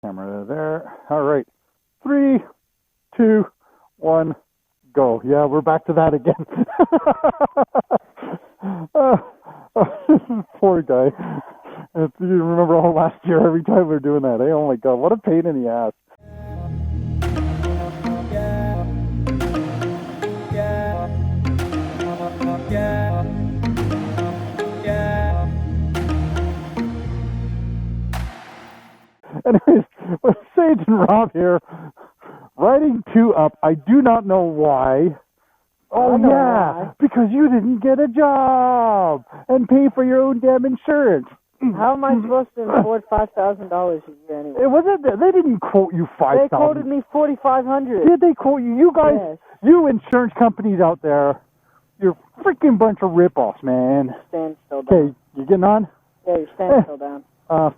camera there. All right. 3, 2, 1, go. Yeah, we're back to that again. Poor guy. You remember all last year, every time we were doing that, eh? Oh my God, what a pain in the ass. Anyways, with Sage and Rob here, riding 2 up. I do not know why. Oh yeah, why. Because you didn't get a job and pay for your own damn insurance. How am I supposed to afford $5,000 a year anyway? It wasn't. They didn't quote you $5,000. They quoted me $4,500. Did they quote you? You guys, yes. You insurance companies out there, you're a freaking bunch of rip-offs, man. Stand still down. Okay, you getting on? Yeah, you stand still down.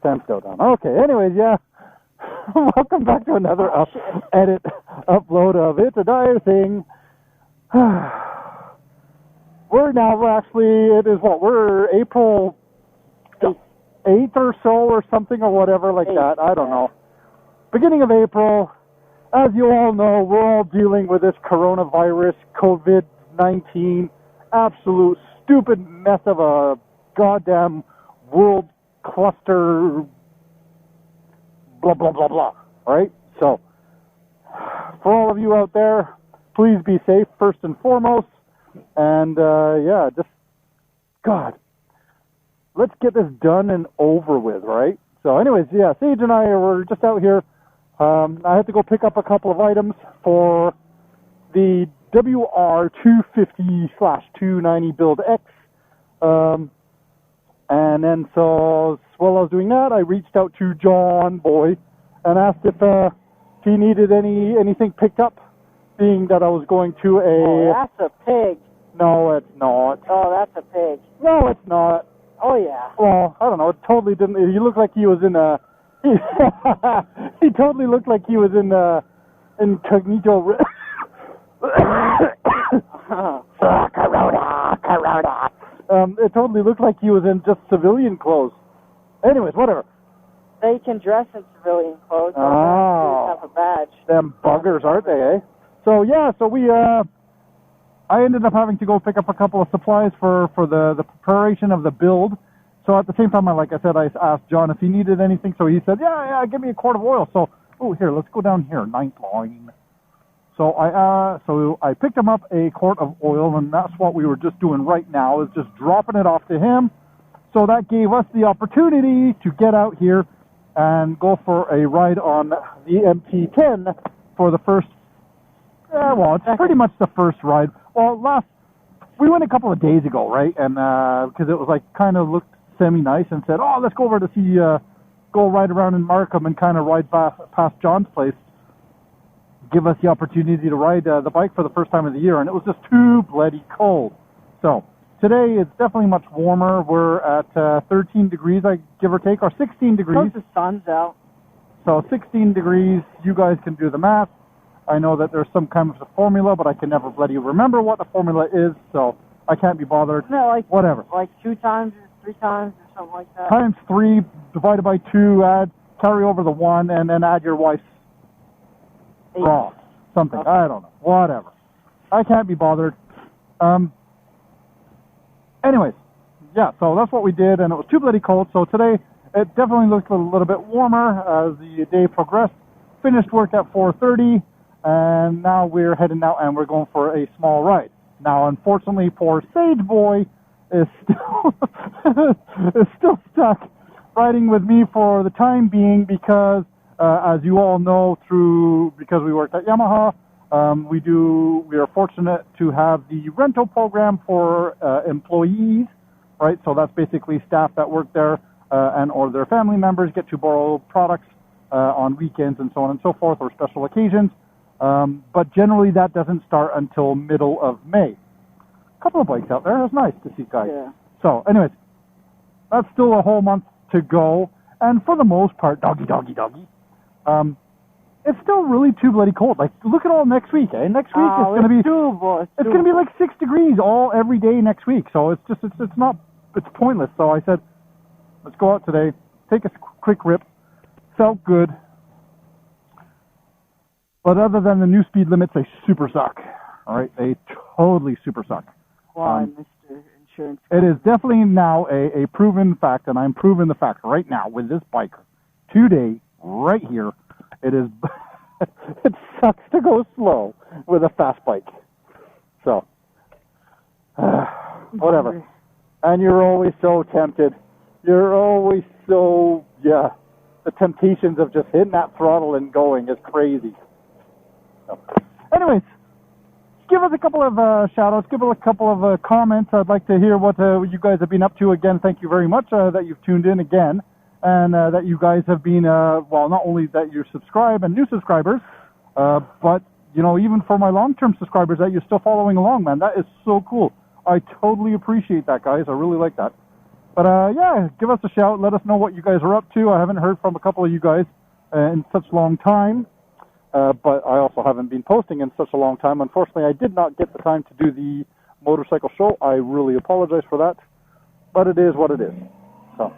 Stand still down. Okay, anyways, yeah. Welcome back to another upload of It's a Dyer thing. We're April 8th or so or something or whatever like that. I don't know. Beginning of April. As you all know, we're all dealing with this coronavirus, COVID-19, absolute stupid mess of a goddamn world cluster, blah, blah, blah, blah, right? So, for all of you out there, please be safe first and foremost. And, yeah, just, God, let's get this done and over with, right? So, anyways, yeah, Sage and I were just out here. I had to go pick up a couple of items for the WR250/290 Build X. And then, so, while I was doing that, I reached out to John Boy and asked if he needed anything picked up, being that I was going to a... Oh, that's a pig. No, it's not. Oh, that's a pig. No, it's not. Oh, yeah. Well, I don't know. It totally didn't... He looked like he was in a... he totally looked like he was in incognito. Corona. It totally looked like he was in just civilian clothes. Anyways, whatever. They can dress in civilian clothes. Oh, have a badge. Them buggers, aren't they? Eh? So yeah, so we I ended up having to go pick up a couple of supplies for the preparation of the build. So at the same time, like I said, I asked John if he needed anything. So he said, yeah, give me a quart of oil. So, here, let's go down here, 9th line. So I picked him up a quart of oil, and that's what we were just doing right now, is just dropping it off to him. So that gave us the opportunity to get out here and go for a ride on the MT-10 for the first, it's pretty much the first ride. Well, we went a couple of days ago, right? And because it was like kind of looked semi-nice, and said, let's go over to see, go ride around in Markham and kind of ride past John's place. Give us the opportunity to ride the bike for the first time of the year, and it was just too bloody cold. So today it's definitely much warmer. We're at 13 degrees, give or take, or 16 degrees. Because the sun's out. So 16 degrees, you guys can do the math. I know that there's some kind of a formula, but I can never bloody remember what the formula is, so I can't be bothered. No, whatever. Like 2 times or 3 times or something like that. Times 3 divided by 2, carry over the 1, and then add your wife's raw. Something. Okay. I don't know. Whatever. I can't be bothered. Anyways, yeah, so that's what we did, and it was too bloody cold. So today, it definitely looked a little bit warmer as the day progressed. Finished work at 4:30, and now we're heading out, and we're going for a small ride. Now, unfortunately, poor Sage Boy is still stuck riding with me for the time being because, as you all know, because we worked at Yamaha, we are fortunate to have the rental program for employees, right? So that's basically staff that work there or their family members get to borrow products on weekends and so on and so forth, or special occasions. But generally that doesn't start until middle of May. A couple of bikes out there. It's nice to see, guys. Yeah. So anyways, that's still a whole month to go. And for the most part, doggy, it's still really too bloody cold. Like, look at all next week, eh? Next week it's going to be it's going to be like 6 degrees every day next week. So it's pointless. So I said, let's go out today, take a quick rip. Felt good. But other than the new speed limits, they super suck. All right, they totally super suck. Why, Mr. Insurance? It is definitely now a proven fact, and I'm proving the fact right now with this bike today, right here. It is. It sucks to go slow with a fast bike. So, whatever. And you're always so tempted. You're always so, yeah. The temptations of just hitting that throttle and going is crazy. So, anyways, give us a couple of shout-outs. Give us a couple of comments. I'd like to hear what you guys have been up to. Again, thank you very much that you've tuned in again. And that you guys have been, well, not only that you subscribe and new subscribers, but, you know, even for my long-term subscribers that you're still following along, man. That is so cool. I totally appreciate that, guys. I really like that. But, yeah, give us a shout. Let us know what you guys are up to. I haven't heard from a couple of you guys in such a long time. But I also haven't been posting in such a long time. Unfortunately, I did not get the time to do the motorcycle show. I really apologize for that. But it is what it is. So.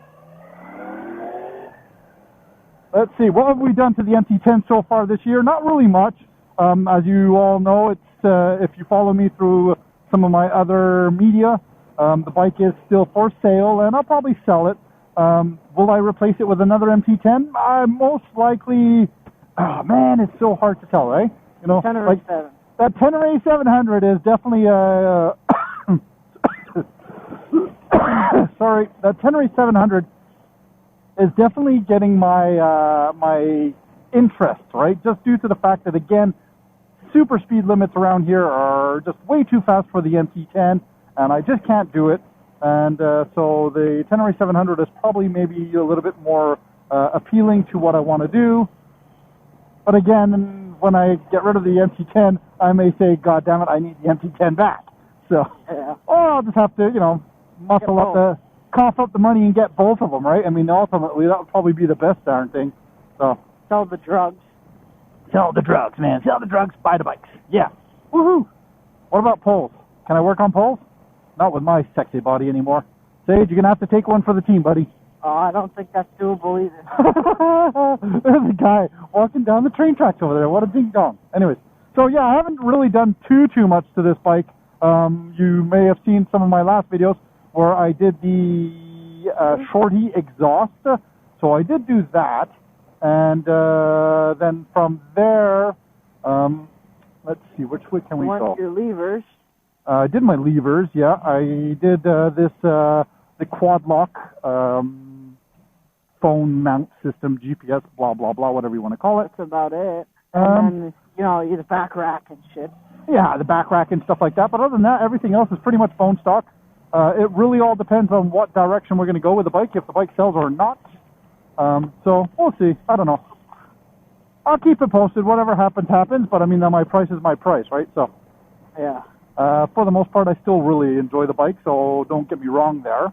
Let's see, what have we done to the MT-10 so far this year? Not really much. As you all know, it's if you follow me through some of my other media, the bike is still for sale, and I'll probably sell it. Will I replace it with another MT-10? Most likely. Oh, man, it's so hard to tell, right? You know, like, that Tenere 700 is definitely sorry, that Tenere 700 is definitely getting my my interest, right? Just due to the fact that, again, super speed limits around here are just way too fast for the MT-10, and I just can't do it. And so the Tenere 700 is probably maybe a little bit more appealing to what I want to do. But again, when I get rid of the MT-10, I may say, God damn it, I need the MT-10 back. So, yeah. Or I'll just have to, you know, cough up the money and get both of them, right? I mean, ultimately, that would probably be the best darn thing. So, sell the drugs. Sell the drugs, man. Sell the drugs, buy the bikes. Yeah. Woohoo! What about poles? Can I work on poles? Not with my sexy body anymore. Sage, you're going to have to take one for the team, buddy. Oh, I don't think that's doable either. There's a guy walking down the train tracks over there. What a ding-dong. Anyways, so yeah, I haven't really done too much to this bike. You may have seen some of my last videos where I did the shorty exhaust. So I did do that. And then from there, let's see, which way can we go? Your levers. I did my levers, yeah. I did the quad lock phone mount system, GPS, blah, blah, blah, whatever you want to call it. That's about it. And then, you know, the back rack and shit. Yeah, the back rack and stuff like that. But other than that, everything else is pretty much bone stock. It really all depends on what direction we're going to go with the bike, if the bike sells or not. So we'll see. I don't know. I'll keep it posted. Whatever happens, happens. But I mean, my price is my price, right? So, yeah. For the most part, I still really enjoy the bike, so don't get me wrong there.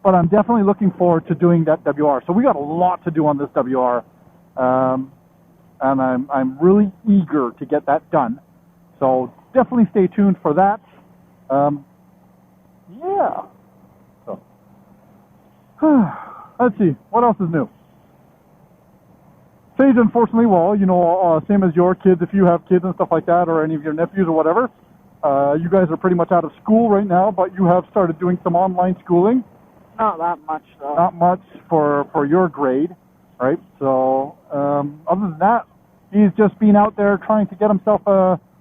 But I'm definitely looking forward to doing that WR. So we got a lot to do on this WR, and I'm really eager to get that done. So definitely stay tuned for that. Yeah. So let's see what else is new. Sage, unfortunately, well, you know, same as your kids, if you have kids and stuff like that, or any of your nephews or whatever, you guys are pretty much out of school right now, but you have started doing some online schooling. Not that much, though. Not much for your grade, right? So, other than that, he's just been out there trying to get himself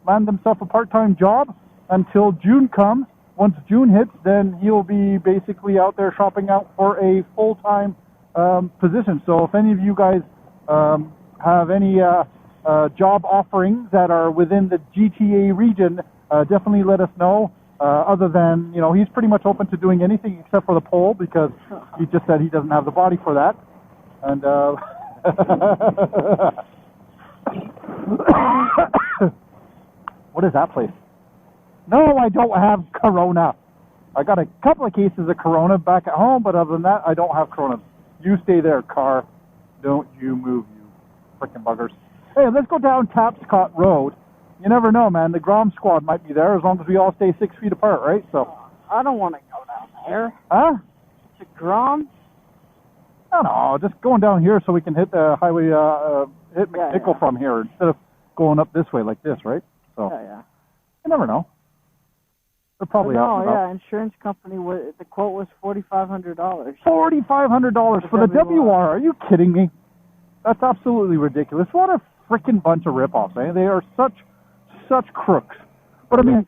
land himself a part-time job until June comes. Once June hits, then he'll be basically out there shopping out for a full-time position. So if any of you guys have any job offerings that are within the GTA region, definitely let us know. Other than, you know, he's pretty much open to doing anything except for the pole, because he just said he doesn't have the body for that. And what is that place? No, I don't have Corona. I got a couple of cases of Corona back at home, but other than that, I don't have Corona. You stay there, car. Don't you move, you frickin' buggers. Hey, let's go down Tapscott Road. You never know, man. The Grom squad might be there as long as we all stay 6 feet apart, right? So I don't want to go down there. Huh? To Grom? No, just going down here so we can hit the highway, hit McNichol from here instead of going up this way like this, right? So Yeah. you never know. They're probably out and about. Insurance company, the quote was $4,500. $4,500 for the WR. Are you kidding me? That's absolutely ridiculous. What a freaking bunch of ripoffs, eh? They are such crooks. But I mean,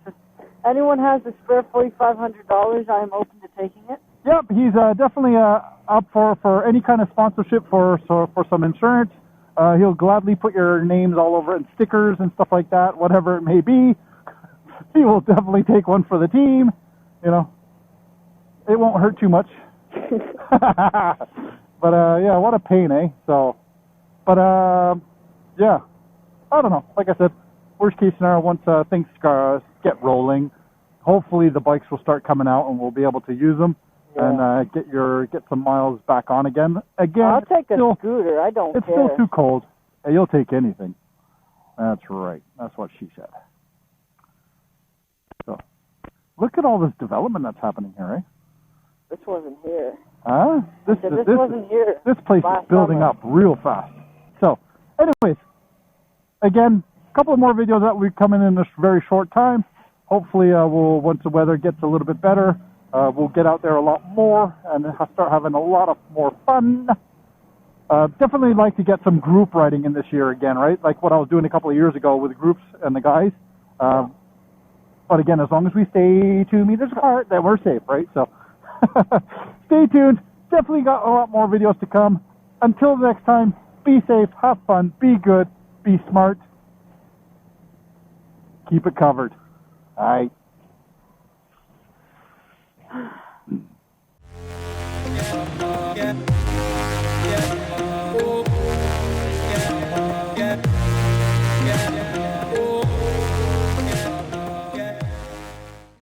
anyone has a spare $4,500, I am open to taking it. Yep, he's definitely up for any kind of sponsorship for some insurance. He'll gladly put your names all over it and stickers and stuff like that, whatever it may be. He will definitely take one for the team. You know, it won't hurt too much. But yeah, what a pain, eh? So, but yeah, I don't know. Like I said, worst case scenario, once things get rolling, hopefully the bikes will start coming out and we'll be able to use them and get some miles back on again. I'll take a scooter. I don't care. It's still too cold. Hey, you'll take anything. That's right. That's what she said. So, look at all this development that's happening here, eh? This wasn't here. Huh? This wasn't here. This place is building up real fast. So, anyways, again, a couple of more videos that will be coming in this very short time. Hopefully, once the weather gets a little bit better, we'll get out there a lot more and start having a lot of more fun. Definitely like to get some group riding in this year again, right? Like what I was doing a couple of years ago with groups and the guys. But again, as long as we stay 2 meters apart, then we're safe, right? So stay tuned. Definitely got a lot more videos to come. Until next time, be safe, have fun, be good, be smart. Keep it covered. All right.